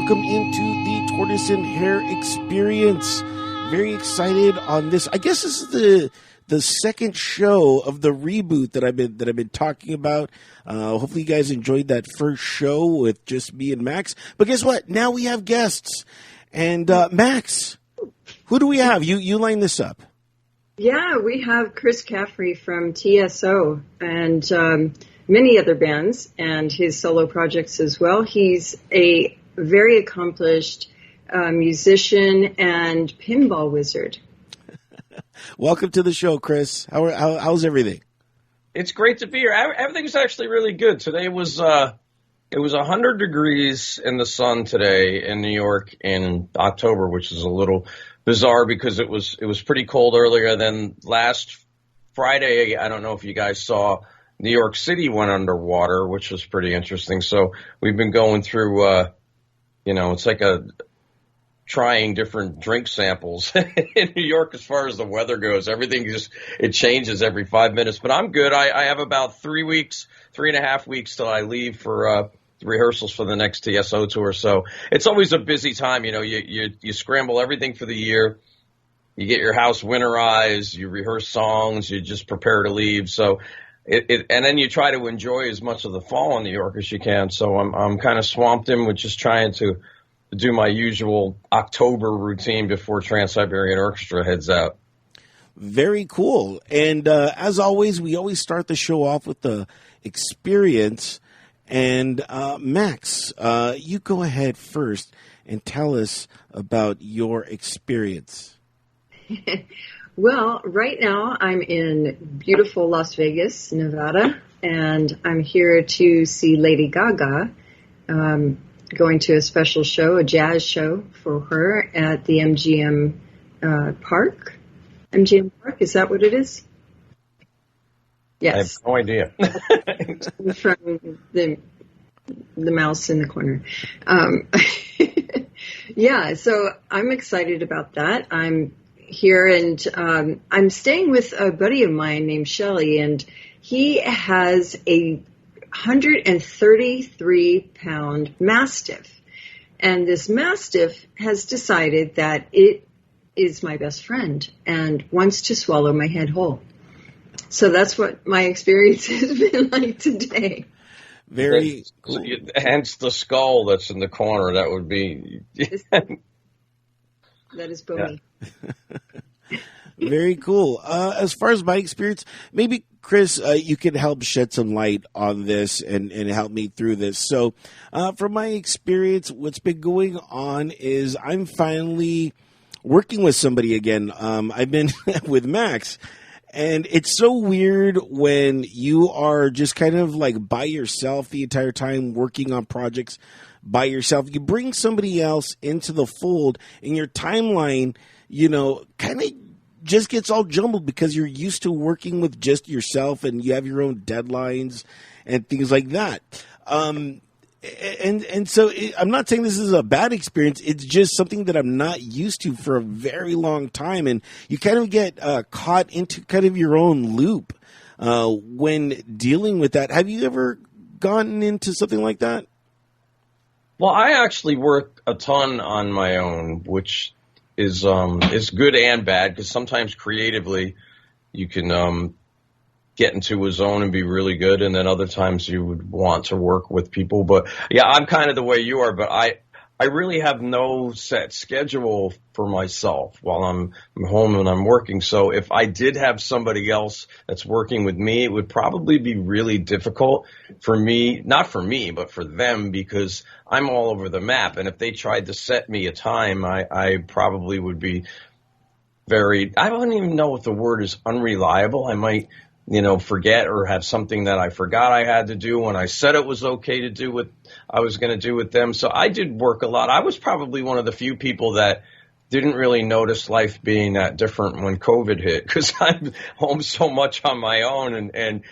welcome into the Tortious and Hare experience. Very excited on this. I guess this is the second show of the reboot that I've been talking about. Hopefully you guys enjoyed that first show with just me and Max. But guess what? Now we have guests. And Max, who do we have? You line this up. Yeah, we have Chris Caffery from TSO and many other bands and his solo projects as well. He's a very accomplished musician and pinball wizard. Welcome to the show, Chris. How's everything? It's great to be here. Everything's actually really good. Today was it was 100 degrees in the sun today in New York in October, which is a little bizarre because it was pretty cold earlier. Then last Friday, I don't know if you guys saw, New York City went underwater, which was pretty interesting. So we've been going through, it's like trying different drink samples in New York as far as the weather goes. Everything it changes every 5 minutes. But I'm good. I have about 3.5 weeks till I leave for rehearsals for the next TSO tour. So it's always a busy time. You scramble everything for the year. You get your house winterized. You rehearse songs. You just prepare to leave. So and then you try to enjoy as much of the fall in New York as you can. So I'm kind of swamped in with just trying to do my usual October routine before Trans-Siberian Orchestra heads out. Very cool. And as always, we always start the show off with the experience. And Max, you go ahead first and tell us about your experience. Well, right now I'm in beautiful Las Vegas, Nevada, and I'm here to see Lady Gaga, going to a special show, a jazz show for her at the MGM Park. MGM Park, is that what it is? Yes. I have no idea. From the mouse in the corner. Yeah, so I'm excited about that. I'm here and I'm staying with a buddy of mine named Shelley, and he has a 133-pound Mastiff. And this Mastiff has decided that it is my best friend and wants to swallow my head whole. So that's what my experience has been like today. Very cool. Hence the skull that's in the corner. That would be... That is Bowie. Yeah. Very cool. As far as my experience, maybe, Chris, you could help shed some light on this and help me through this. So from my experience, what's been going on is I'm finally working with somebody again. I've been with Max, and it's so weird when you are just kind of like by yourself the entire time working on projects by yourself. You bring somebody else into the fold, and your timeline, kind of just gets all jumbled because you're used to working with just yourself and you have your own deadlines and things like that. And so I'm not saying this is a bad experience. It's just something that I'm not used to for a very long time. And you kind of get caught into kind of your own loop when dealing with that. Have you ever gotten into something like that? Well, I actually work a ton on my own, which is good and bad, because sometimes creatively you can get into a zone and be really good, and then other times you would want to work with people. But yeah, I'm kind of the way you are, but I really have no set schedule for myself while I'm home and I'm working. So if I did have somebody else that's working with me, it would probably be really difficult for me, not for me, but for them, because I'm all over the map. And if they tried to set me a time, I probably would be I don't even know if the word is unreliable. I might, forget or have something that I forgot I had to do when I said it was okay to do what I was going to do with them. So I did work a lot. I was probably one of the few people that didn't really notice life being that different when COVID hit, because I'm home so much on my own. And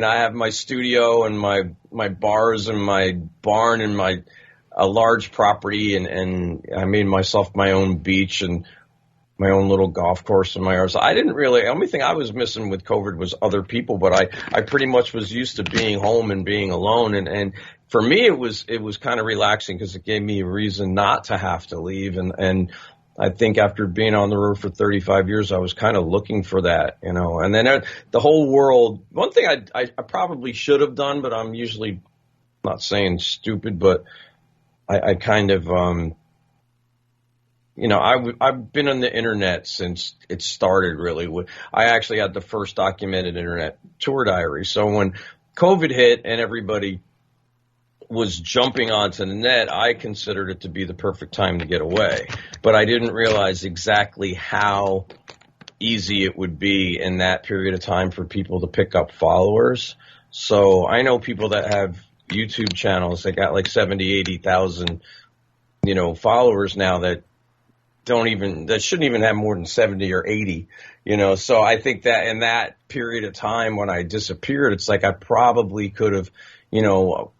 I have my studio and my bars and my barn and a large property, and I made myself my own beach, and my own little golf course in my house. The only thing I was missing with COVID was other people, but I pretty much was used to being home and being alone. And for me, it was kind of relaxing because it gave me a reason not to have to leave. And I think after being on the road for 35 years, I was kind of looking for that, you know, and then the whole world, one thing I probably should have done, but I'm usually not saying stupid, but I kind of, you know, I've been on the internet since it started, really. I actually had the first documented internet tour diary. So when COVID hit and everybody was jumping onto the net, I considered it to be the perfect time to get away. But I didn't realize exactly how easy it would be in that period of time for people to pick up followers. So I know people that have YouTube channels that got like 70, 80,000, you know, followers now that shouldn't even have more than 70 or 80, you know. So I think that in that period of time when I disappeared, it's like I probably could have, you know,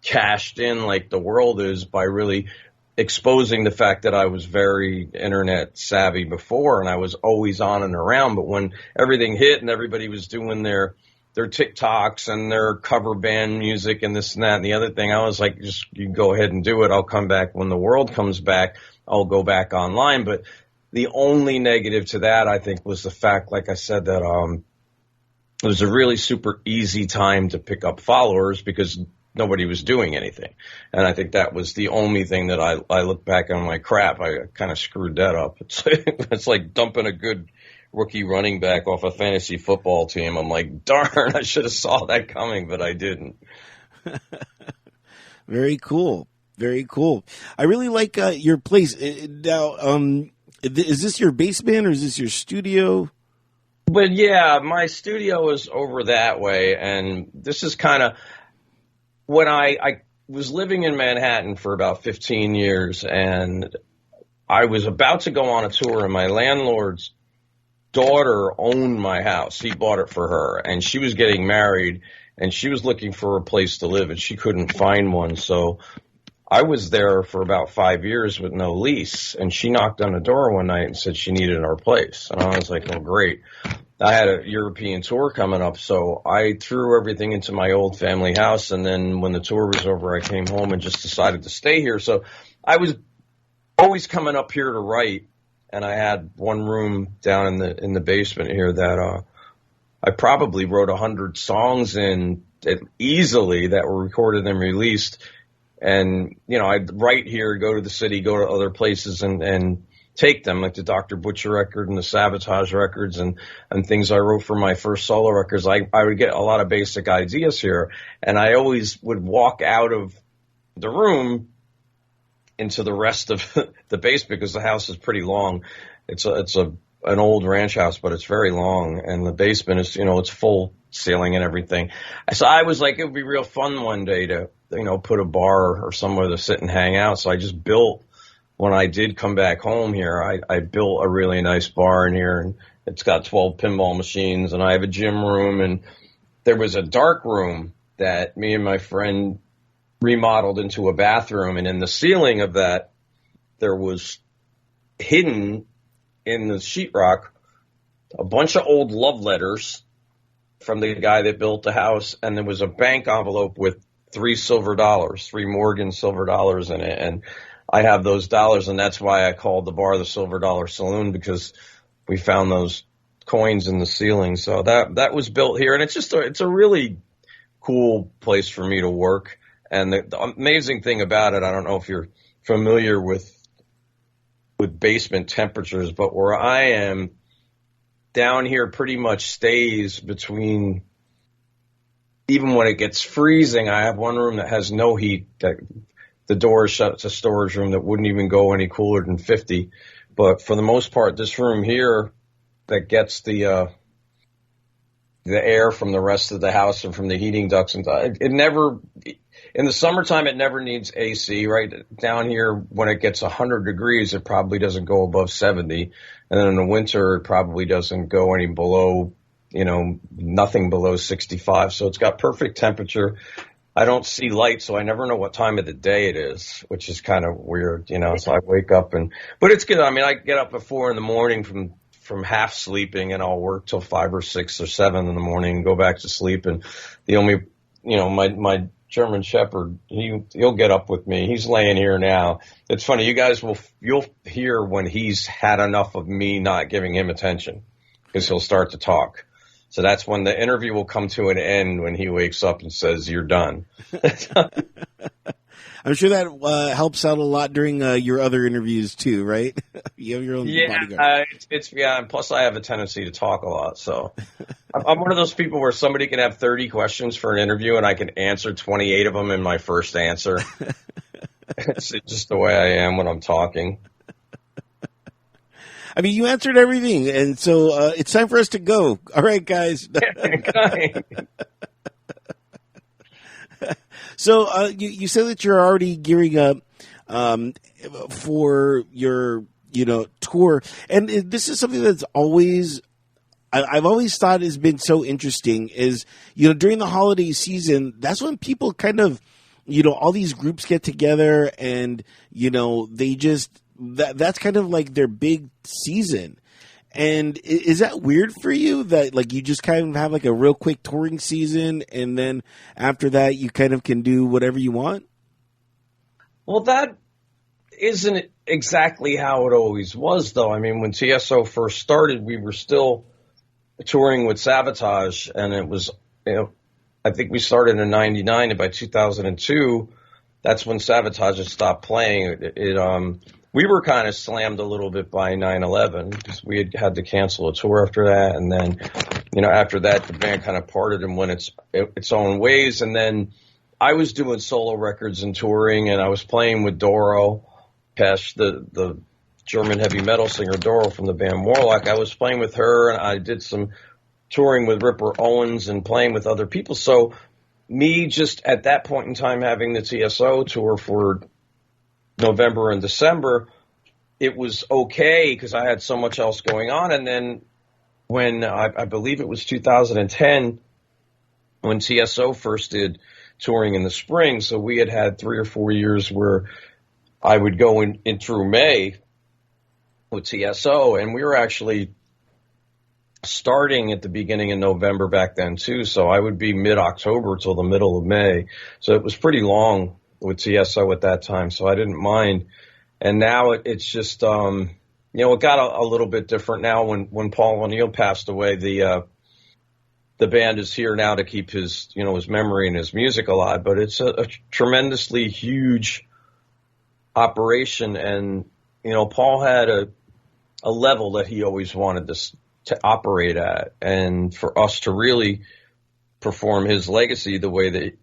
cashed in like the world is by really exposing the fact that I was very internet savvy before and I was always on and around. But when everything hit and everybody was doing their TikToks and their cover band music and this and that and the other thing, I was like, just you go ahead and do it. I'll come back when the world comes back. I'll go back online. But the only negative to that, I think, was the fact, like I said, that it was a really super easy time to pick up followers because nobody was doing anything. And I think that was the only thing that I look back and I'm like, crap, I kind of screwed that up. It's like dumping a good rookie running back off a fantasy football team. I'm like, darn, I should have saw that coming, but I didn't. Very cool. Very cool. I really like your place. Now, is this your basement or is this your studio? But yeah, my studio is over that way. And this is kind of when I was living in Manhattan for about 15 years and I was about to go on a tour and my landlord's daughter owned my house. He bought it for her and she was getting married and she was looking for a place to live and she couldn't find one. So I was there for about 5 years with no lease, and she knocked on the door one night and said she needed our place. And I was like, oh, great. I had a European tour coming up, so I threw everything into my old family house, and then when the tour was over, I came home and just decided to stay here. So I was always coming up here to write, and I had one room down in the basement here that I probably wrote 100 songs in easily that were recorded and released. And, you know, I'd write here, go to the city, go to other places and take them, like the Dr. Butcher record and the Savatage records and things I wrote for my first solo records. I would get a lot of basic ideas here. And I always would walk out of the room into the rest of the basement because the house is pretty long. It's an old ranch house, but it's very long. And the basement is, you know, it's full ceiling and everything. So I was like, it would be real fun one day to, you know, put a bar or somewhere to sit and hang out. So I just built, when I did come back home here, I built a really nice bar in here and it's got 12 pinball machines and I have a gym room and there was a dark room that me and my friend remodeled into a bathroom. And in the ceiling of that, there was hidden in the sheetrock a bunch of old love letters from the guy that built the house. And there was a bank envelope with $3 Morgan silver dollars in it. And I have those dollars. And that's why I called the bar the Silver Dollar Saloon, because we found those coins in the ceiling. So that was built here. And it's a really cool place for me to work. And the amazing thing about it, I don't know if you're familiar with basement temperatures, but where I am down here pretty much stays between, even when it gets freezing, I have one room that has no heat, that the door is shut. It's a storage room that wouldn't even go any cooler than 50. But for the most part, this room here that gets the air from the rest of the house and from the heating ducts, and it never, in the summertime, it never needs AC. Right down here, when it gets 100 degrees, it probably doesn't go above 70. And then in the winter, it probably doesn't go any below, you know, nothing below 65. So it's got perfect temperature. I don't see light, so I never know what time of the day it is, which is kind of weird, you know. So I wake up but it's good. I mean, I get up at 4 a.m. from half sleeping, and I'll work till 5 or 6 or 7 in the morning and go back to sleep. And the only, you know, my German Shepherd, he'll get up with me. He's laying here now. It's funny. You'll hear when he's had enough of me not giving him attention, because he'll start to talk. So that's when the interview will come to an end, when he wakes up and says, "You're done." I'm sure that helps out a lot during your other interviews too, right? You have your own bodyguard. And plus I have a tendency to talk a lot. So I'm one of those people where somebody can have 30 questions for an interview and I can answer 28 of them in my first answer. It's just the way I am when I'm talking. I mean, you answered everything, and so it's time for us to go. All right, guys. So you said that you're already gearing up for your, tour, and this is something that's always I've always thought has been so interesting. Is during the holiday season, that's when people kind of all these groups get together, and they just that's kind of like their big season. And is that weird for you that like you just kind of have like a real quick touring season, and then after that you kind of can do whatever you want? Well, that isn't exactly how it always was, though. I mean, when TSO first started, we were still touring with Savatage, and it was, I think we started in '99, and by 2002, that's when Savatage had stopped playing. We were kind of slammed a little bit by 9/11 because we had to cancel a tour after that. And then, after that, the band kind of parted and went its own ways. And then I was doing solo records and touring, and I was playing with Doro Pesch, the German heavy metal singer Doro from the band Warlock. I was playing with her, and I did some touring with Ripper Owens and playing with other people. So me just at that point in time having the TSO tour for November and December, it was okay because I had so much else going on. And then when I believe it was 2010 when TSO first did touring in the spring, so we had 3 or 4 years where I would go in through May with TSO, and we were actually starting at the beginning of November back then too, so I would be mid-October till the middle of May. So it was pretty long with TSO at that time, so I didn't mind. And now it's just, it got a little bit different now. When Paul O'Neill passed away, the band is here now to keep his memory and his music alive. But it's a tremendously huge operation, and Paul had a level that he always wanted to operate at, and for us to really perform his legacy the way that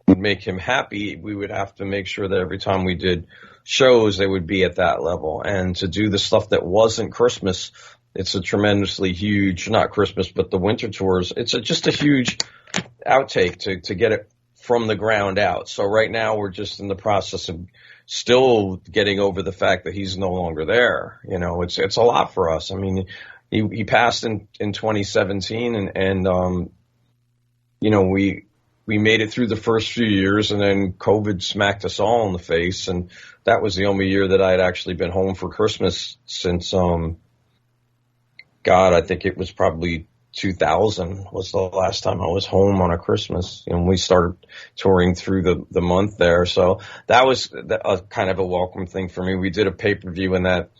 would make him happy, we would have to make sure that every time we did shows, they would be at that level. And to do the stuff that wasn't Christmas, it's a tremendously huge, not Christmas, but the winter tours, it's just a huge outtake to get it from the ground out. So right now we're just in the process of still getting over the fact that he's no longer there. It's a lot for us. I mean, he passed in 2017, and we made it through the first few years, and then COVID smacked us all in the face. And that was the only year that I had actually been home for Christmas since, I think it was probably 2000 was the last time I was home on a Christmas. We started touring through the month there. So that was a kind of a welcome thing for me. We did a pay-per-view, and that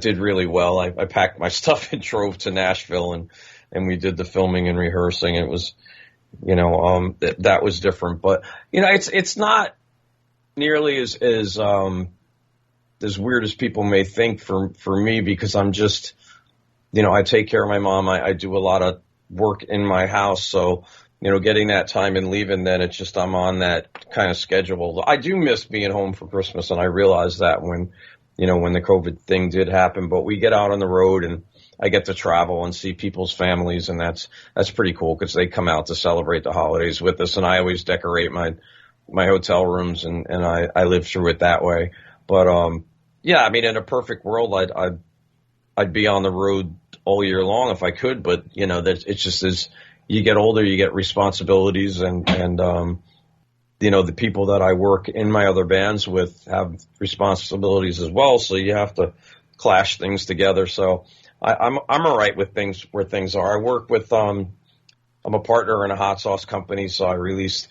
did really well. I packed my stuff and drove to Nashville, and we did the filming and rehearsing. It was, that was different, but it's not nearly as weird as people may think for me, because I'm just, I take care of my mom. I do a lot of work in my house. So, getting that time and leaving, then it's just, I'm on that kind of schedule. I do miss being home for Christmas, and I realized that when the COVID thing did happen, but we get out on the road, and I get to travel and see people's families, and that's pretty cool because they come out to celebrate the holidays with us, and I always decorate my hotel rooms, and I live through it that way. But I mean, in a perfect world, I'd be on the road all year long if I could, but it's just as you get older, you get responsibilities, and you know, the people that I work in my other bands with have responsibilities as well. So you have to clash things together. So I'm all right with things where things are. I work with, I'm a partner in a hot sauce company. So I released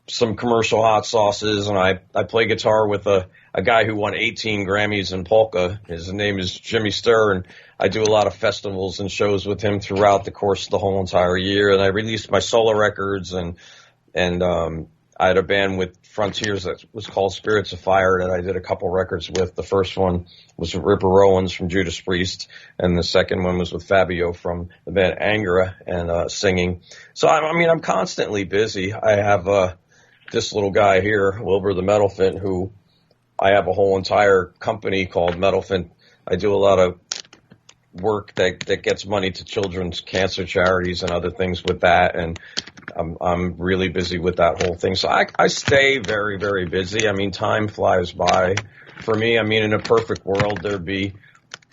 some commercial hot sauces, and I play guitar with a guy who won 18 Grammys in polka. His name is Jimmy Sturr, and I do a lot of festivals and shows with him throughout the course of the whole entire year. And I released my solo records, and I had a band with Frontiers that was called Spirits of Fire that I did a couple records with. The first one was with Ripper Owens from Judas Priest, and the second one was with Fabio from the band Angra and singing. So I mean, I'm constantly busy. I have this little guy here, Wilbur the Metalfant, who I have a whole entire company called Metalfant. I do a lot of work that gets money to children's cancer charities and other things with that, and I'm really busy with that whole thing. So I stay very, very busy. I mean, time flies by for me. I mean, in a perfect world, there'd be,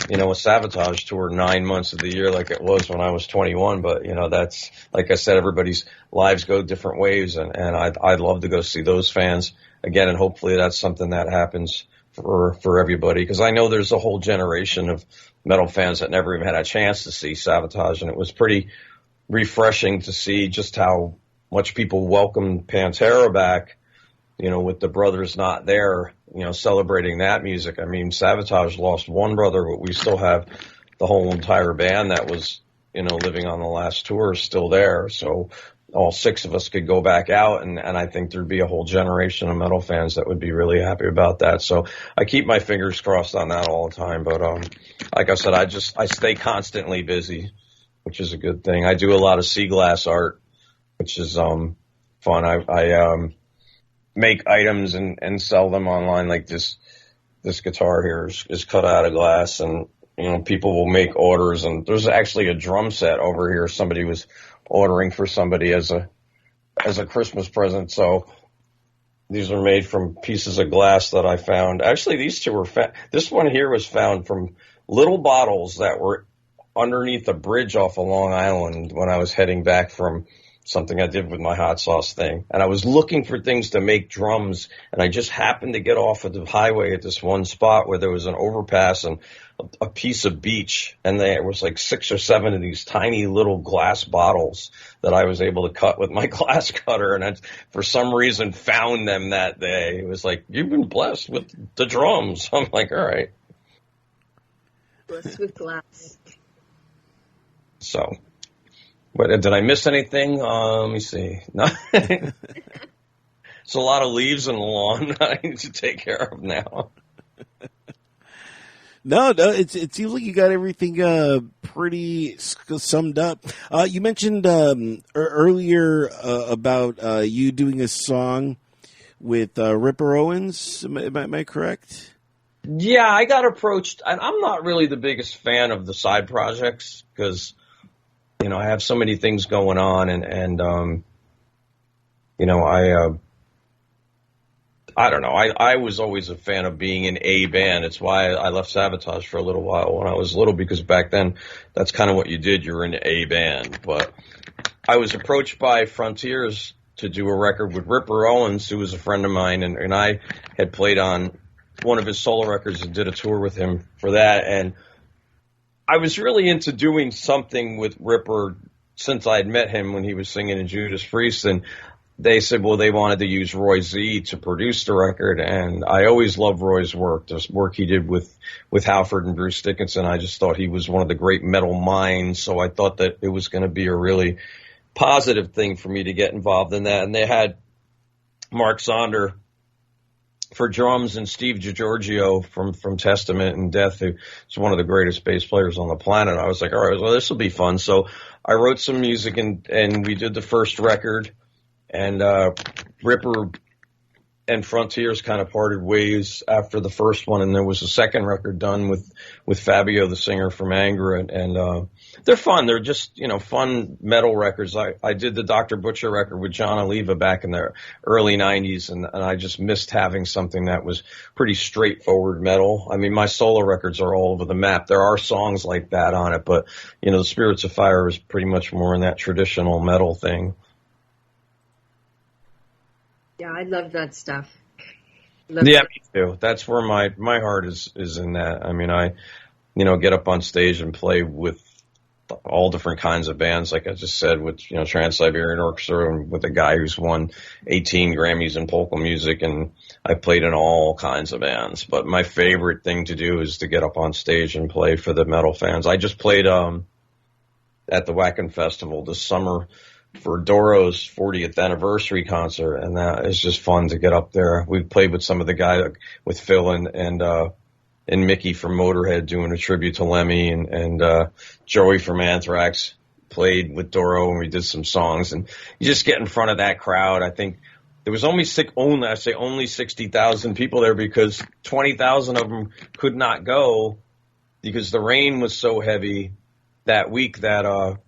you know, a Savatage tour 9 months of the year like it was when I was 21. But, you know, that's, like I said, everybody's lives go different ways, and I'd love to go see those fans again, and hopefully that's something that happens for everybody, because I know there's a whole generation of metal fans that never even had a chance to see Savatage, and it was pretty refreshing to see just how much people welcomed Pantera back, you know, with the brothers not there, you know, celebrating that music. I mean, Savatage lost one brother, but we still have the whole entire band that was, you know, living on the last tour still there. So all six of us could go back out, and I think there'd be a whole generation of metal fans that would be really happy about that. So I keep my fingers crossed on that all the time. But like I said, I stay constantly busy, which is a good thing. I do a lot of sea glass art, which is fun. I make items and sell them online. Like this guitar here is cut out of glass, and you know, people will make orders, and there's actually a drum set over here somebody was ordering for somebody as a Christmas present. So these are made from pieces of glass that I found. Actually, these two were this one here was found from little bottles that were underneath a bridge off of Long Island when I was heading back from something I did with my hot sauce thing. And I was looking for things to make drums, and I just happened to get off of the highway at this one spot where there was an overpass and a piece of beach, and there was like 6 or 7 of these tiny little glass bottles that I was able to cut with my glass cutter, and I, for some reason, found them that day. It was like, you've been blessed with the drums. I'm like, all right. Blessed with glass. So, but did I miss anything? Let me see. No. There's a lot of leaves on the lawn I need to take care of now. No, it seems like you got everything pretty summed up. You mentioned earlier about you doing a song with Ripper Owens. Am I correct? Yeah, I got approached. I'm not really the biggest fan of the side projects because, you know, I have so many things going on, and you know, I don't know. I was always a fan of being in a band. It's why I left Savatage for a little while when I was little, because back then that's kind of what you did. You were in a band. But I was approached by Frontiers to do a record with Ripper Owens, who was a friend of mine, and I had played on one of his solo records and did a tour with him for that. And I was really into doing something with Ripper since I had met him when he was singing in Judas Priest, and they said, well, they wanted to use Roy Z to produce the record, and I always loved Roy's work, the work he did with Halford and Bruce Dickinson. I just thought he was one of the great metal minds, so I thought that it was going to be a really positive thing for me to get involved in that. And they had Mark Zonder for drums and Steve DiGiorgio from Testament and Death, who's one of the greatest bass players on the planet. I was like, all right, well, this will be fun. So I wrote some music, and we did the first record. And Ripper and Frontiers kind of parted ways after the first one, and there was a second record done with Fabio, the singer from Angra, and they're fun. They're just, you know, fun metal records. I did the Dr. Butcher record with John Oliva back in the early 90s, and I just missed having something that was pretty straightforward metal. I mean, my solo records are all over the map. There are songs like that on it, but, you know, the Spirits of Fire is pretty much more in that traditional metal thing. Yeah, I love that stuff. Yeah, me too. That's where my heart is in that. I mean, I get up on stage and play with all different kinds of bands, like I just said, with Trans-Siberian Orchestra, and with a guy who's won 18 Grammys in polka music, and I played in all kinds of bands. But my favorite thing to do is to get up on stage and play for the metal fans. I just played at the Wacken Festival this summer for Doro's 40th anniversary concert, and that is just fun to get up there. We played with some of the guys, with Phil and Mickey from Motorhead doing a tribute to Lemmy, and Joey from Anthrax played with Doro, and we did some songs. And you just get in front of that crowd. I think there was only 60,000 people there, because 20,000 of them could not go because the rain was so heavy that week that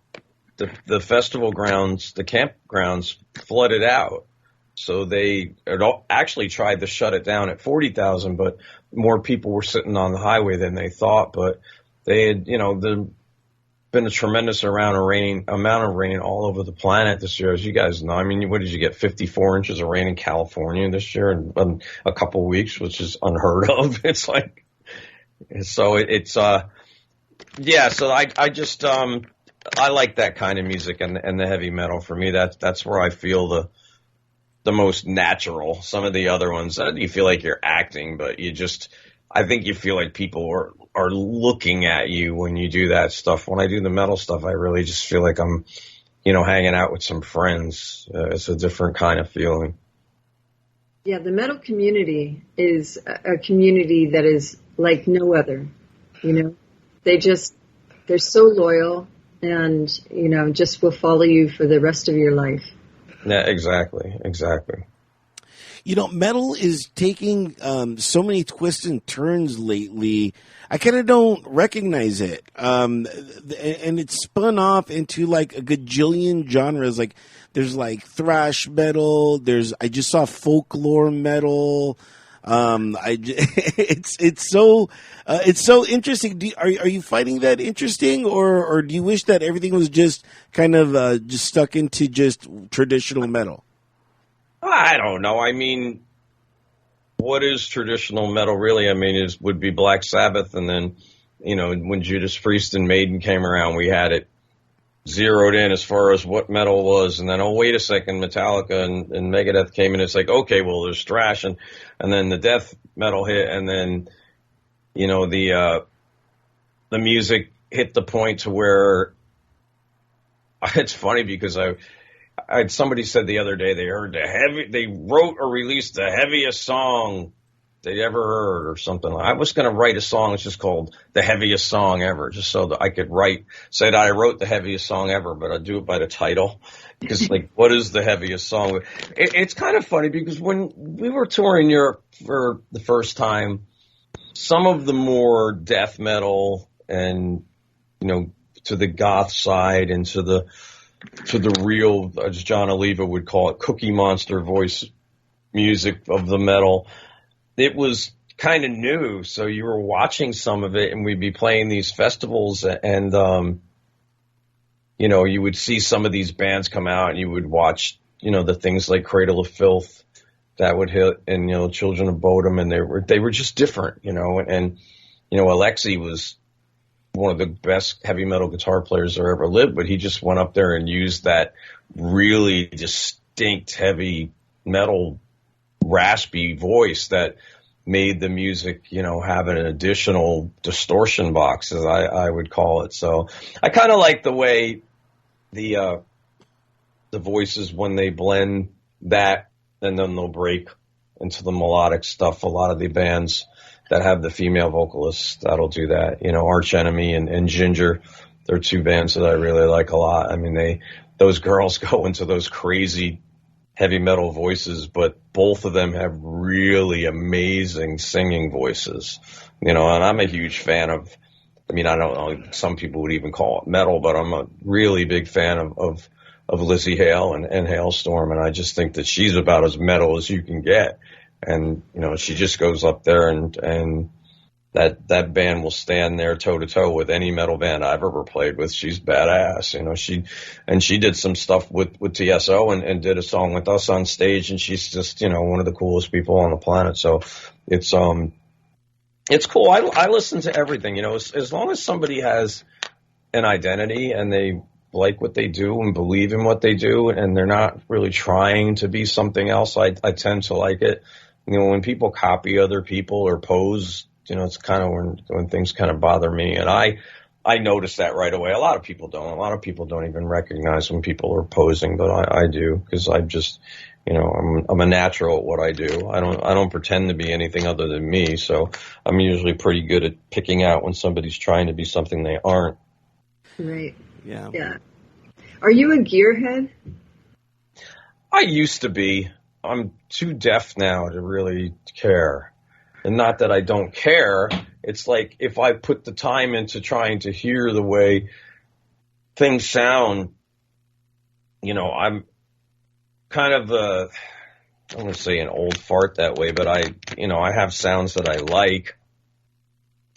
the festival grounds, the campgrounds, flooded out. So they actually tried to shut it down at 40,000, but more people were sitting on the highway than they thought. But they had, there's been a tremendous amount of rain all over the planet this year, as you guys know. I mean, what did you get? 54 inches of rain in California this year in a couple of weeks, which is unheard of. It's like, so it's yeah. So I just I like that kind of music and the heavy metal. For me, that's where I feel the most natural. Some of the other ones, you feel like you're acting, but I think you feel like people are looking at you when you do that stuff. When I do the metal stuff, I really just feel like I'm, hanging out with some friends. It's a different kind of feeling. Yeah, the metal community is a community that is like no other. They're so loyal, and, just will follow you for the rest of your life. Yeah, exactly. Metal is taking so many twists and turns lately. I kind of don't recognize it. And it's spun off into like a gajillion genres. Like there's like thrash metal. I just saw folklore metal. It's so interesting. Are you finding that interesting, or do you wish that everything was just kind of just stuck into just traditional metal? I don't know. I mean, what is traditional metal really? I mean, would be Black Sabbath, and then when Judas Priest and Maiden came around, we had it zeroed in as far as what metal was, and then wait a second, Metallica and Megadeth came in. It's like, okay, well, there's thrash, and then the death metal hit, and then the music hit the point to where it's funny because I had somebody said the other day they wrote or released the heaviest song they ever heard or something. I was going to write a song that's just called The Heaviest Song Ever, just so that I could say that I wrote the heaviest song ever, but I'd do it by the title, because like, what is the heaviest song? It's kind of funny because when we were touring Europe for the first time, some of the more death metal and, to the goth side and to the real, as John Oliva would call it, Cookie Monster voice music of the metal, it was kind of new. So you were watching some of it, and we'd be playing these festivals, and you would see some of these bands come out, and you would watch the things like Cradle of Filth that would hit, and Children of Bodom, and they were just different, and Alexei was one of the best heavy metal guitar players there ever lived, but he just went up there and used that really distinct heavy metal raspy voice that made the music, have an additional distortion box, as I would call it. So I kind of like the way the voices, when they blend that, and then they'll break into the melodic stuff. A lot of the bands that have the female vocalists that'll do that, Arch Enemy and Ginger, they're two bands that I really like a lot. I mean, those girls go into those crazy heavy metal voices, but both of them have really amazing singing voices, and I'm a huge fan of, I don't know, some people would even call it metal, but I'm a really big fan of Lizzie Hale and Hailstorm, and I just think that she's about as metal as you can get. And, she just goes up there and that band will stand there toe to toe with any metal band I've ever played with. She's badass, you know. She did some stuff with TSO and did a song with us on stage, and she's just, you know, one of the coolest people on the planet. So it's cool. I listen to everything, you know, as long as somebody has an identity and they like what they do and believe in what they do, and they're not really trying to be something else. I tend to like it. You know, when people copy other people or pose, you know, it's kind of when things kind of bother me. And I notice that right away. A lot of people don't. A lot of people don't even recognize when people are posing, but I do, because I'm just, you know, I'm a natural at what I do. I don't pretend to be anything other than me. So I'm usually pretty good at picking out when somebody's trying to be something they aren't. Right. Yeah. Yeah. Are you a gearhead? I used to be. I'm too deaf now to really care. And not that I don't care. It's like if I put the time into trying to hear the way things sound, you know, I'm kind of I don't want to say an old fart that way, but I have sounds that I like.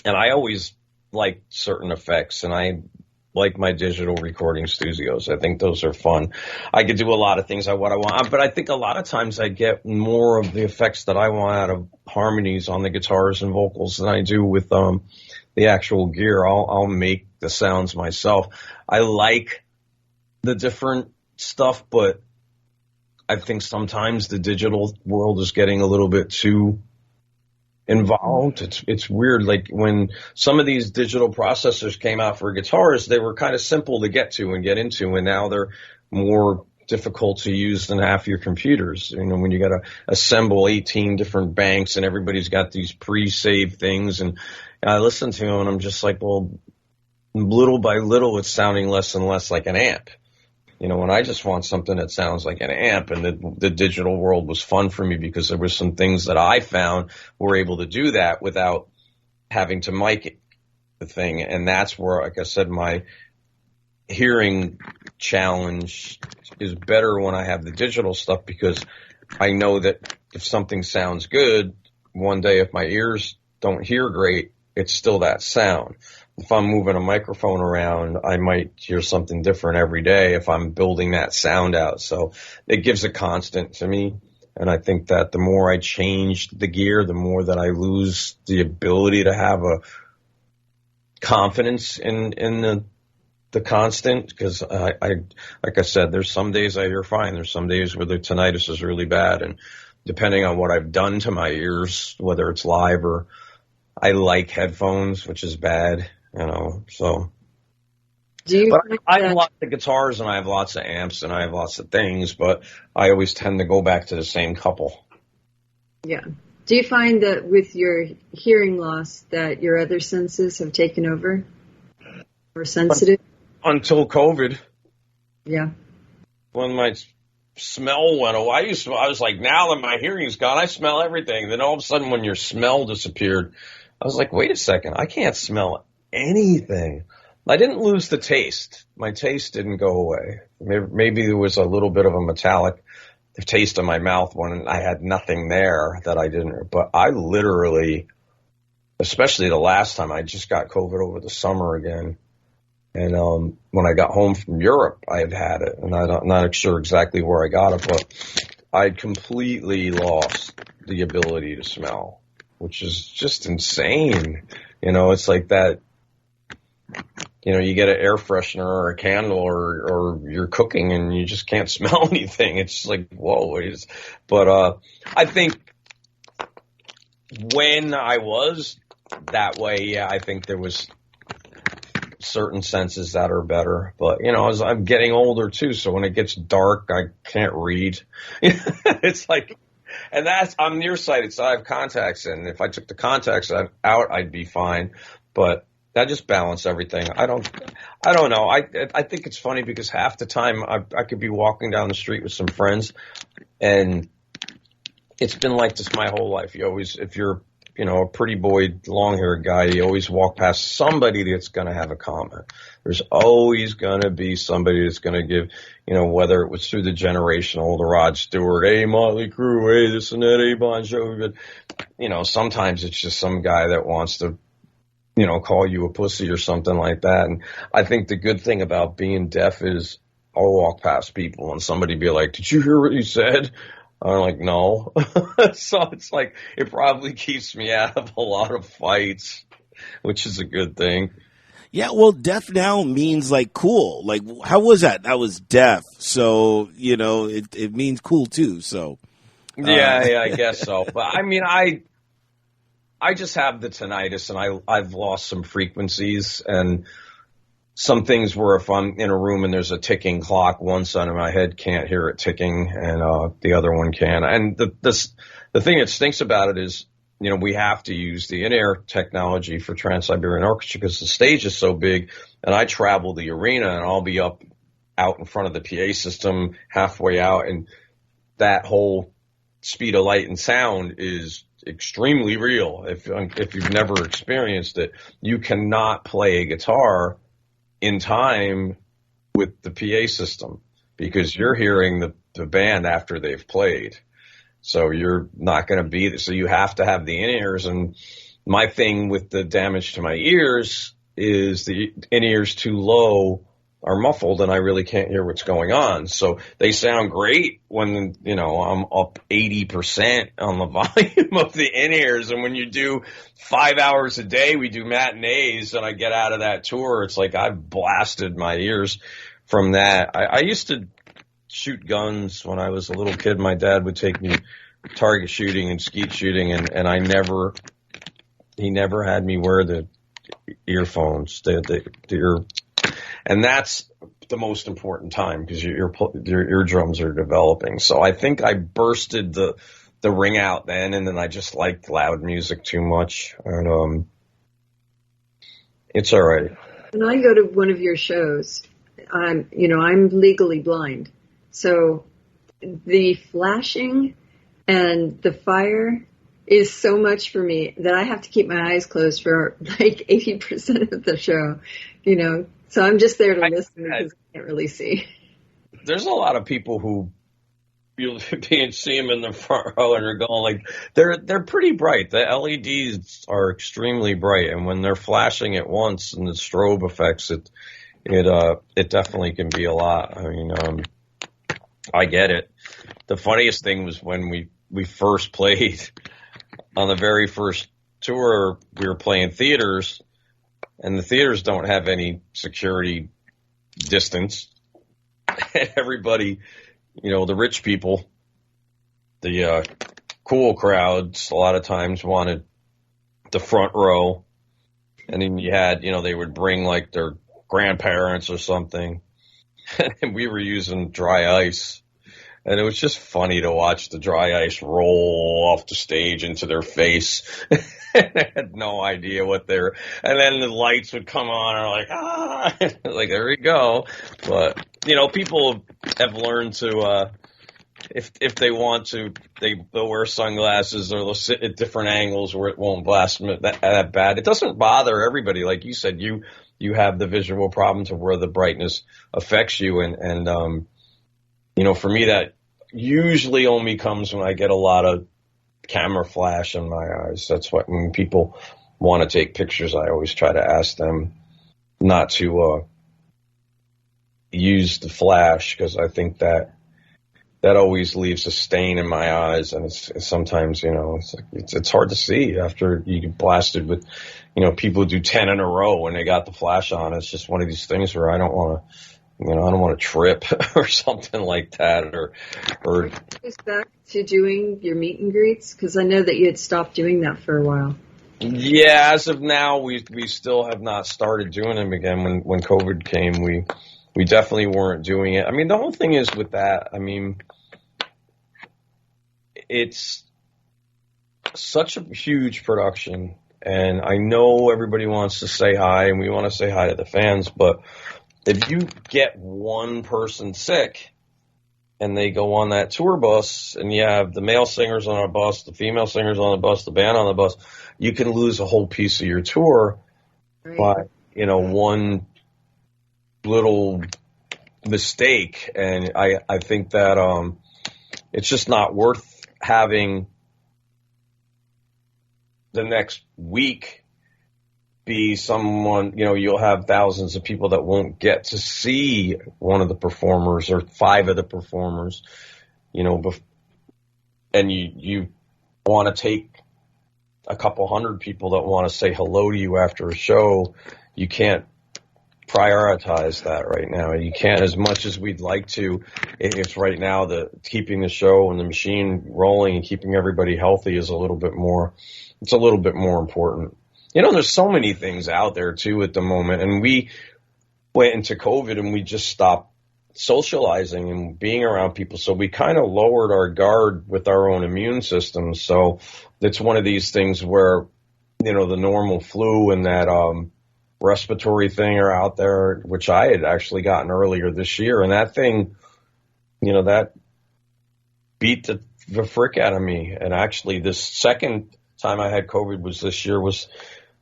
And I always like certain effects, and I like my digital recording studios. I think those are fun. I could do a lot of things what I want, but I think a lot of times I get more of the effects that I want out of harmonies on the guitars and vocals than I do with the actual gear. I'll make the sounds myself. I like the different stuff, but I think sometimes the digital world is getting a little bit too involved. It's weird. Like when some of these digital processors came out for guitars, they were kind of simple to get to and get into, and now they're more difficult to use than half your computers. You know, when you got to assemble 18 different banks and everybody's got these pre-saved things, and I listen to them and I'm just like, well, little by little it's sounding less and less like an amp. You know, when I just want something that sounds like an amp, and the digital world was fun for me because there were some things that I found were able to do that without having to mic the thing. And that's where, like I said, my hearing challenge is better when I have the digital stuff, because I know that if something sounds good, one day if my ears don't hear great, it's still that sound. If I'm moving a microphone around, I might hear something different every day if I'm building that sound out. So it gives a constant to me. And I think that the more I change the gear, the more that I lose the ability to have a confidence in the constant. Because I like I said, there's some days I hear fine. There's some days where the tinnitus is really bad. And depending on what I've done to my ears, whether it's live or I like headphones, which is bad. You know, so. I have lots of guitars and I have lots of amps and I have lots of things, but I always tend to go back to the same couple. Yeah. Do you find that with your hearing loss that your other senses have taken over? Or sensitive? Until COVID. Yeah. When my smell went away, I was like, now that my hearing's gone, I smell everything. Then all of a sudden when your smell disappeared, I was like, wait a second, I can't smell anything. I didn't lose the taste. My taste didn't go away. Maybe there was a little bit of a metallic taste in my mouth when I had nothing there that I didn't. But I literally, especially the last time, I just got COVID over the summer again. And when I got home from Europe, I had it. And I'm not sure exactly where I got it, but I completely lost the ability to smell, which is just insane. You know, it's like that. You know, you get an air freshener or a candle or you're cooking and you just can't smell anything. It's just like, whoa. But I think when I was that way, yeah, I think there was certain senses that are better. But, you know, as I'm getting older too, so when it gets dark, I can't read. It's like, and I'm nearsighted, so I have contacts in. If I took the contacts out, I'd be fine. But that just balance everything. I don't know. I think it's funny because half the time I could be walking down the street with some friends, and it's been like this my whole life. You always, if you're, you know, a pretty boy, long-haired guy, you always walk past somebody that's going to have a comment. There's always going to be somebody that's going to give, you know, whether it was through the generational, the Rod Stewart, hey, Motley Crue, hey, this and that, hey, Bon Jovi. sometimes it's just some guy that wants to, call you a pussy or something like that. And I think the good thing about being deaf is I'll walk past people and somebody be like, "Did you hear what you said?" I'm like, "No." So it's like, it probably keeps me out of a lot of fights, which is a good thing. Yeah, well, deaf now means like cool. Like, how was that? That was deaf. So, it means cool too. So, Yeah, I guess so. But I mean, I just have the tinnitus, and I've lost some frequencies and some things where if I'm in a room and there's a ticking clock, one side of my head can't hear it ticking, and the other one can. And the thing that stinks about it is, we have to use the in-air technology for Trans-Siberian Orchestra because the stage is so big, and I travel the arena, and I'll be out in front of the PA system halfway out, and that whole speed of light and sound is extremely real. If you've never experienced it, you cannot play a guitar in time with the PA system because you're hearing the band after they've played. So you're not going to be there. So you have to have the in-ears. And my thing with the damage to my ears is the in-ears too low are muffled and I really can't hear what's going on. So they sound great when, I'm up 80% on the volume of the in-ears. And when you do 5 hours a day, we do matinees and I get out of that tour, it's like I've blasted my ears from that. I used to shoot guns when I was a little kid. My dad would take me target shooting and skeet shooting, and he never had me wear the earphones, the ear, and that's the most important time because your eardrums are developing. So I think I bursted the ring out then, and then I just liked loud music too much, and it's all right. When I go to one of your shows, I'm legally blind. So the flashing and the fire is so much for me that I have to keep my eyes closed for like 80% of the show, So I'm just there to listen because I can't really see. There's a lot of people who you'll see them in the front row and they're going like, they're pretty bright. The LEDs are extremely bright. And when they're flashing at once and the strobe effects, it definitely can be a lot. I mean, I get it. The funniest thing was when we first played on the very first tour, we were playing theaters, and the theaters don't have any security distance. And everybody, the rich people, the cool crowds, a lot of times wanted the front row. And then you had, they would bring like their grandparents or something. And we were using dry ice. And it was just funny to watch the dry ice roll off the stage into their face. I had no idea what they're, and then the lights would come on and like, like, there we go. But, people have learned to, if they want to, they'll wear sunglasses or they'll sit at different angles where it won't blast them that bad. It doesn't bother everybody. Like you said, you have the visual problem to where the brightness affects you. And for me, that usually only comes when I get a lot of camera flash in my eyes. That's what, when people want to take pictures, I always try to ask them not to use the flash because I think that always leaves a stain in my eyes, and it's sometimes, it's hard to see after you get blasted with, people do 10 in a row when they got the flash on. It's just one of these things where I don't want to trip or something like that, or. Back to doing your meet and greets, because I know that you had stopped doing that for a while. Yeah, as of now, we still have not started doing them again. When COVID came, we definitely weren't doing it. I mean, the whole thing is with that. I mean, it's such a huge production, and I know everybody wants to say hi, and we want to say hi to the fans, but if you get one person sick and they go on that tour bus and you have the male singers on a bus, the female singers on the bus, the band on the bus, you can lose a whole piece of your tour by, one little mistake. And I think that it's just not worth having the next week be someone, you'll have thousands of people that won't get to see one of the performers or 5 of the performers, and you want to take a couple hundred people that want to say hello to you after a show. You can't prioritize that right now. You can't, as much as we'd like to. It's right now keeping the show and the machine rolling and keeping everybody healthy is a little bit more important. There's so many things out there too at the moment, and we went into COVID and we just stopped socializing and being around people. So we kind of lowered our guard with our own immune system. So it's one of these things where, the normal flu and that, respiratory thing are out there, which I had actually gotten earlier this year. And that thing, that beat the frick out of me. And actually this second time I had COVID was this year, was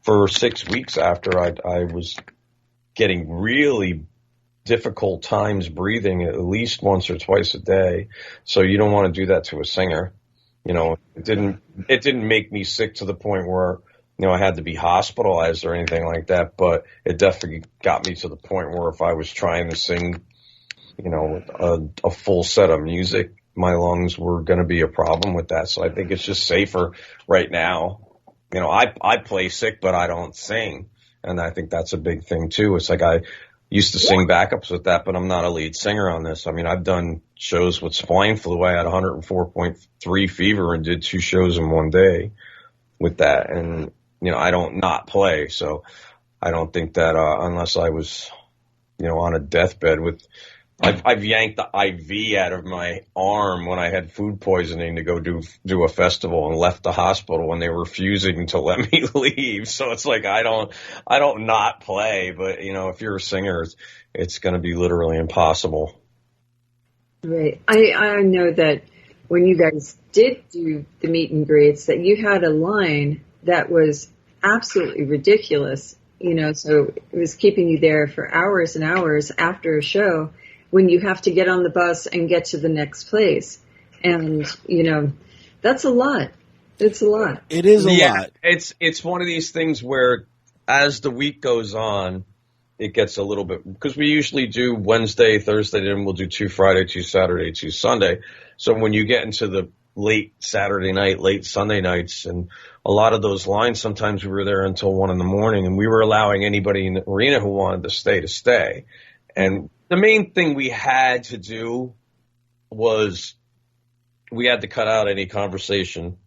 for 6 weeks after I was getting really difficult times breathing at least once or twice a day. So you don't want to do that to a singer. It didn't make me sick to the point where, I had to be hospitalized or anything like that, but it definitely got me to the point where if I was trying to sing, a full set of music, my lungs were going to be a problem with that. So I think it's just safer right now. I play sick, but I don't sing. And I think that's a big thing too. It's like I used to sing backups with that, but I'm not a lead singer on this. I mean, I've done shows with swine flu. I had 104.3 fever and did 2 shows in one day with that. And, I don't not play. So I don't think that, unless I was, on a deathbed I've yanked the IV out of my arm when I had food poisoning to go do a festival and left the hospital when they were refusing to let me leave. So it's like, I don't not play, but if you're a singer, it's going to be literally impossible. Right. I know that when you guys did do the meet and greets that you had a line that was absolutely ridiculous, so it was keeping you there for hours and hours after a show when you have to get on the bus and get to the next place. And, that's a lot. It's a lot. It is a lot. It's one of these things where as the week goes on, it gets a little bit, because we usually do Wednesday, Thursday, then we'll do 2 Friday, 2 Saturday, 2 Sunday. So when you get into the late Saturday night, late Sunday nights, and a lot of those lines, sometimes we were there until 1 a.m, and we were allowing anybody in the arena who wanted to stay. And the main thing we had to do was we had to cut out any conversation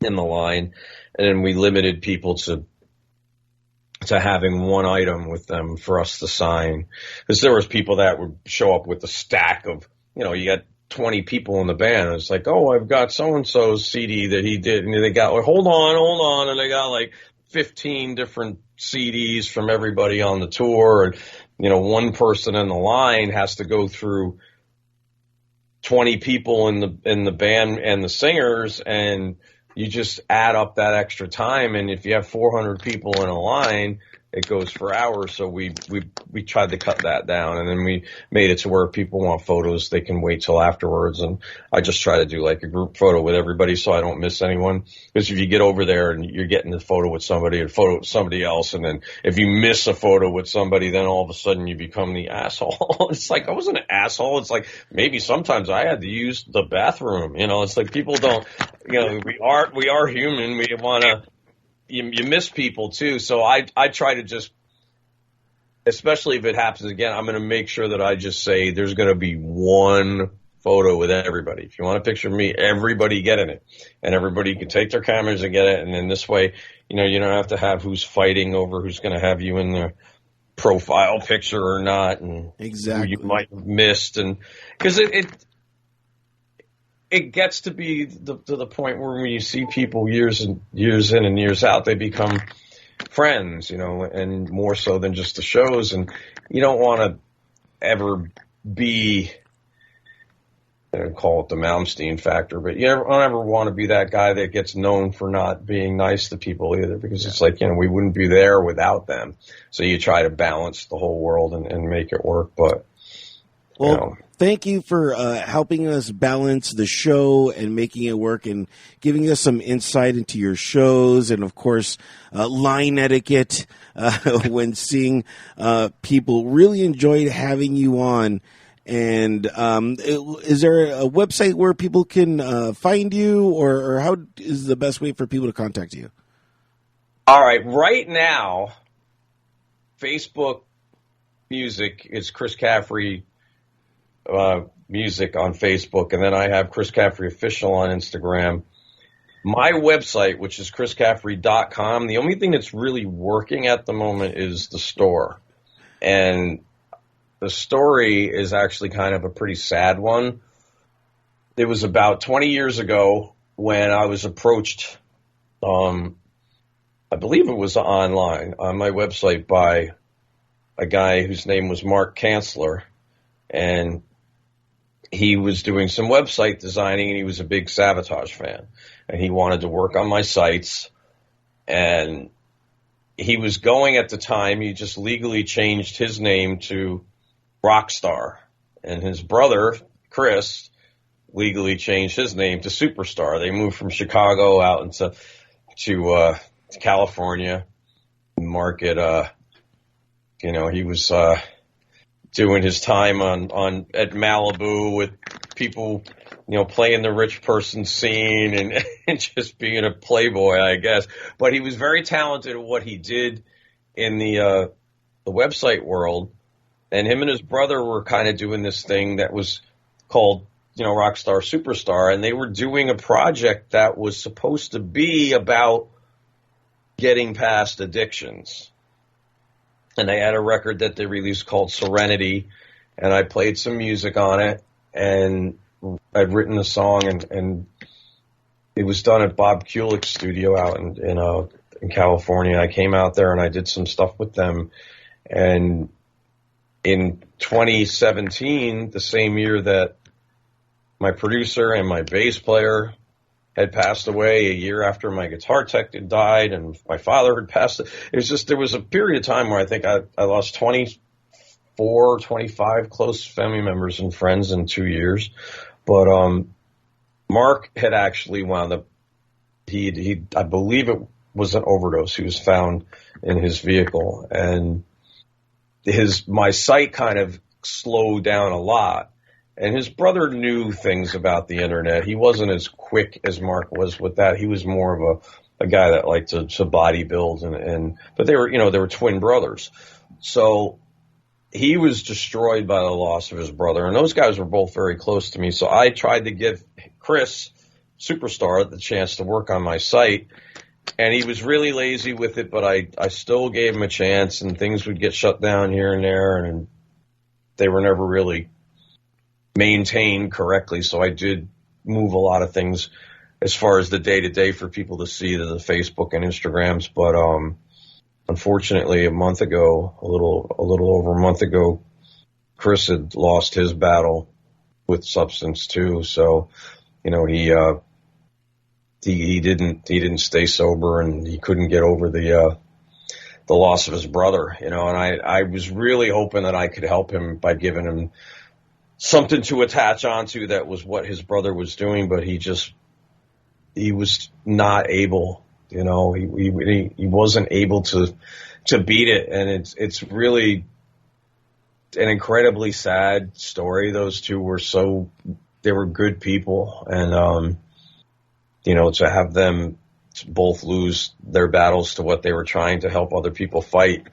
in the line, and then we limited people to having one item with them for us to sign. Because there was people that would show up with a stack of, you got 20 people in the band. And it's like, oh, I've got so-and-so's CD that he did. And they got, like, hold on. And they got like 15 different CDs from everybody on the tour. And, one person in the line has to go through 20 people in the band and the singers, and you just add up that extra time. And if you have 400 people in a line, it goes for hours. So we tried to cut that down, and then we made it to where people want photos, they can wait till afterwards. And I just try to do like a group photo with everybody so I don't miss anyone. Because if you get over there and you're getting a photo with somebody, a photo with somebody else, and then if you miss a photo with somebody, then all of a sudden you become the asshole. It's like, I wasn't an asshole. It's like, maybe sometimes I had to use the bathroom. It's like people don't, we are human. We want to, you miss people too. So I try to just, especially if it happens again, I'm going to make sure that I just say there's going to be one photo with everybody. If you want a picture of me, everybody get in it, and everybody can take their cameras and get it. And then this way, you don't have to have who's fighting over who's going to have you in their profile picture or not, and exactly who you might have missed. And because it gets to be to the point where when you see people years in and years out, they become friends, and more so than just the shows. And you don't want to ever be, I don't call it the Malmsteen factor, but you don't ever want to be that guy that gets known for not being nice to people either, because it's like, we wouldn't be there without them. So you try to balance the whole world and make it work. But, thank you for helping us balance the show and making it work and giving us some insight into your shows and, of course, line etiquette when seeing people. Really enjoyed having you on. And is there a website where people can find you, or how is the best way for people to contact you? All right. Right now, Facebook music is Chris Caffery music on Facebook, and then I have Chris Caffery official on Instagram. My website, which is chriscaffery.com, the only thing that's really working at the moment is the store. And the story is actually kind of a pretty sad one. It was about 20 years ago when I was approached, I believe it was online on my website by a guy whose name was Mark Kanzler, and he was doing some website designing, and he was a big Savatage fan, and he wanted to work on my sites. And he was going at the time, he just legally changed his name to Rockstar, and his brother, Chris, legally changed his name to Superstar. They moved from Chicago out into to California. Market, he was doing his time on at Malibu with people, playing the rich person scene and just being a playboy, I guess. But he was very talented at what he did in the website world. And him and his brother were kind of doing this thing that was called, Rockstar Superstar. And they were doing a project that was supposed to be about getting past addictions. And they had a record that they released called Serenity, and I played some music on it, and I'd written a song, and it was done at Bob Kulick's studio out in California. I came out there and I did some stuff with them, and in 2017, the same year that my producer and my bass player had passed away, a year after my guitar tech had died and my father had passed. It was just, there was a period of time where I think I lost 24, 25 close family members and friends in 2 years. But Mark had actually wound up, I believe it was an overdose. He was found in his vehicle, and my sight kind of slowed down a lot. And his brother knew things about the internet. He wasn't as quick as Mark was with that. He was more of a guy that liked to bodybuild but they were twin brothers. So he was destroyed by the loss of his brother, and those guys were both very close to me. So I tried to give Chris Superstar the chance to work on my site, and he was really lazy with it, but I still gave him a chance, and things would get shut down here and there, and they were never really maintained correctly. So I did move a lot of things as far as the day-to-day for people to see to the Facebook and Instagrams. But unfortunately, a little over a month ago, Chris had lost his battle with substance too. So, he didn't stay sober, and he couldn't get over the loss of his brother, and I was really hoping that I could help him by giving him something to attach onto that was what his brother was doing, but he was not able, he wasn't able to beat it. And it's really an incredibly sad story. Those two they were good people, and, to have them both lose their battles to what they were trying to help other people fight,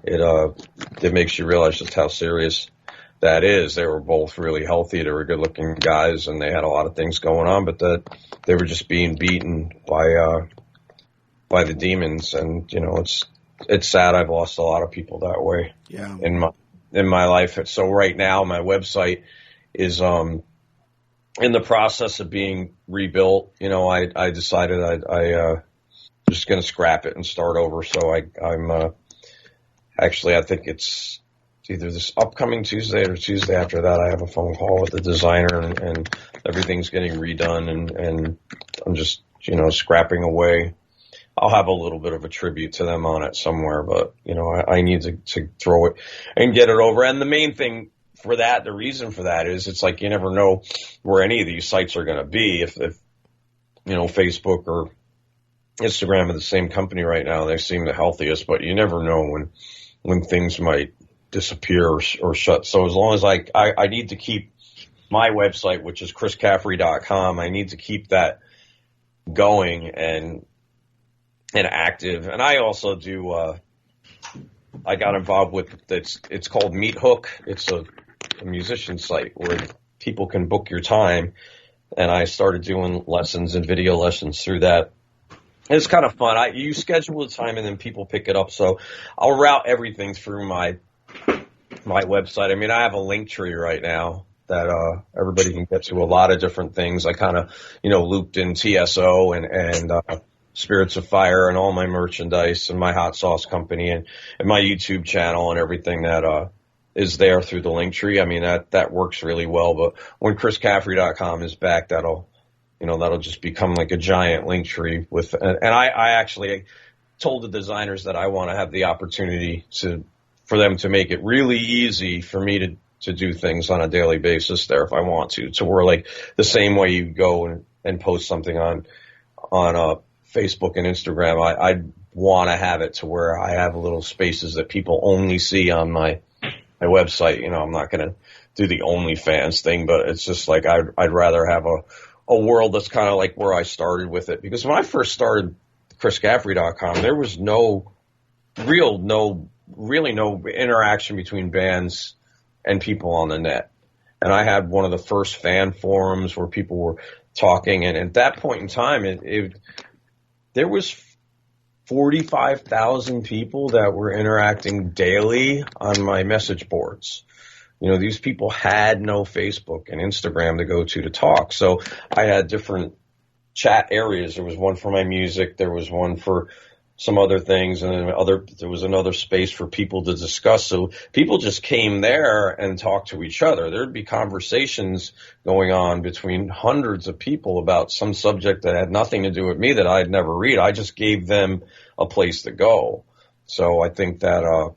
it makes you realize just how serious that is. They were both really healthy. They were good looking guys, and they had a lot of things going on, but that they were just being beaten by the demons. And, it's sad. I've lost a lot of people that way. Yeah. In my life. So right now my website is, in the process of being rebuilt. I decided I'm just going to scrap it and start over. So I'm actually, I think it's either this upcoming Tuesday or Tuesday after that, I have a phone call with the designer, and everything's getting redone, and I'm just, scrapping away. I'll have a little bit of a tribute to them on it somewhere, but, I need to throw it and get it over. And the main thing for that, the reason for that is it's like you never know where any of these sites are going to be. If Facebook or Instagram are the same company right now, they seem the healthiest, but you never know when things might disappear or shut. So as long as I need to keep my website, which is chriscaffery.com, I need to keep that going and active. And I also do, I got involved with, it's called Meet Hook. It's a musician site where people can book your time. And I started doing lessons and video lessons through that. It's kind of fun. You schedule the time and then people pick it up. So I'll route everything through my website. I mean, I have a link tree right now that everybody can get to a lot of different things. I kind of, looped in TSO and Spirits of Fire and all my merchandise and my hot sauce company and my YouTube channel and everything that is there through the link tree. I mean, that works really well. But when chriscaffery.com is back, that'll just become like a giant link tree with, and I actually told the designers that I want to have the opportunity for them to make it really easy for me to do things on a daily basis there if I want to where like the same way you go and post something on Facebook and Instagram, I want to have it to where I have little spaces that people only see on my website. I'm not going to do the OnlyFans thing, but it's just like I'd rather have a world that's kind of like where I started with it. Because when I first started chriscaffery.com, there was really no interaction between bands and people on the net. And I had one of the first fan forums where people were talking. And at that point in time, there was 45,000 people that were interacting daily on my message boards. These people had no Facebook and Instagram to go to talk. So I had different chat areas. There was one for my music. There was one for some other things, and then there was another space for people to discuss. So people just came there and talked to each other. There'd be conversations going on between hundreds of people about some subject that had nothing to do with me that I'd never read. I just gave them a place to go. So I think that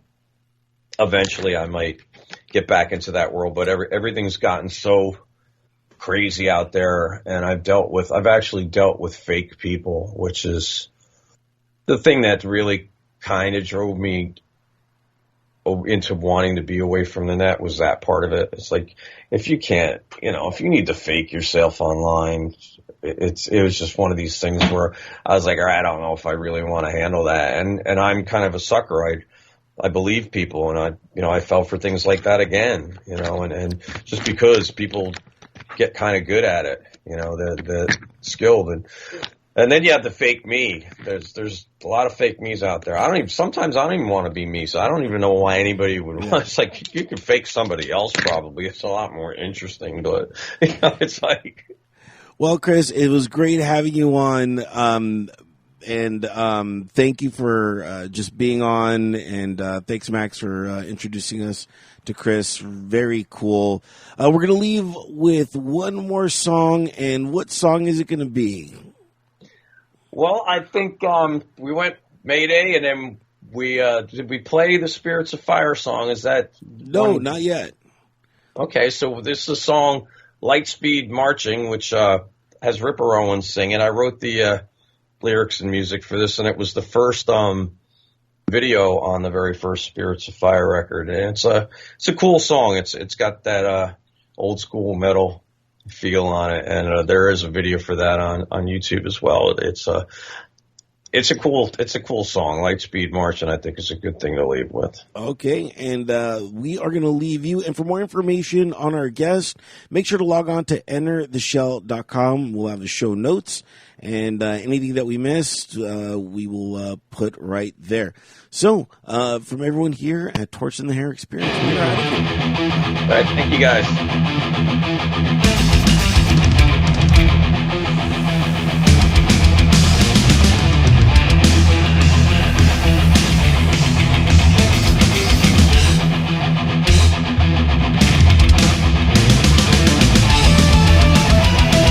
eventually I might get back into that world, but everything's gotten so crazy out there, and I've actually dealt with fake people, which is the thing that really kind of drove me into wanting to be away from the net was that part of it. It's like, if you can't, if you need to fake yourself online, it was just one of these things where I was like, all right, I don't know if I really want to handle that. And I'm kind of a sucker. I believe people, and I fell for things like that again, and just because people get kind of good at it, they're skilled, and then you have the fake me. There's a lot of fake me's out there. Sometimes I don't even want to be me, so I don't even know why anybody would want. It's like, you could fake somebody else probably. It's a lot more interesting, but it's like. Well, Chris, it was great having you on. And thank you for just being on, and thanks, Max, for introducing us to Chris. Very cool. We're going to leave with one more song, and what song is it going to be? Well, I think we went Mayday, and then did we play the Spirits of Fire song? Is that No, not yet. Okay, so this is a song, Lightspeed Marching, which has Ripper Owens singing. I wrote the lyrics and music for this, and it was the first video on the very first Spirits of Fire record. And it's a cool song. It's got that old school metal feel on it, and there is a video for that on YouTube as well. It's a cool song. Lightspeed March, and I think it's a good thing to leave with. Okay, and we are going to leave you. And for more information on our guest, make sure to log on to entertheshell.com. We'll have the show notes, and anything that we missed, we will put right there. So, from everyone here at Torch and the Hare Experience, we're out of here. All right, thank you guys.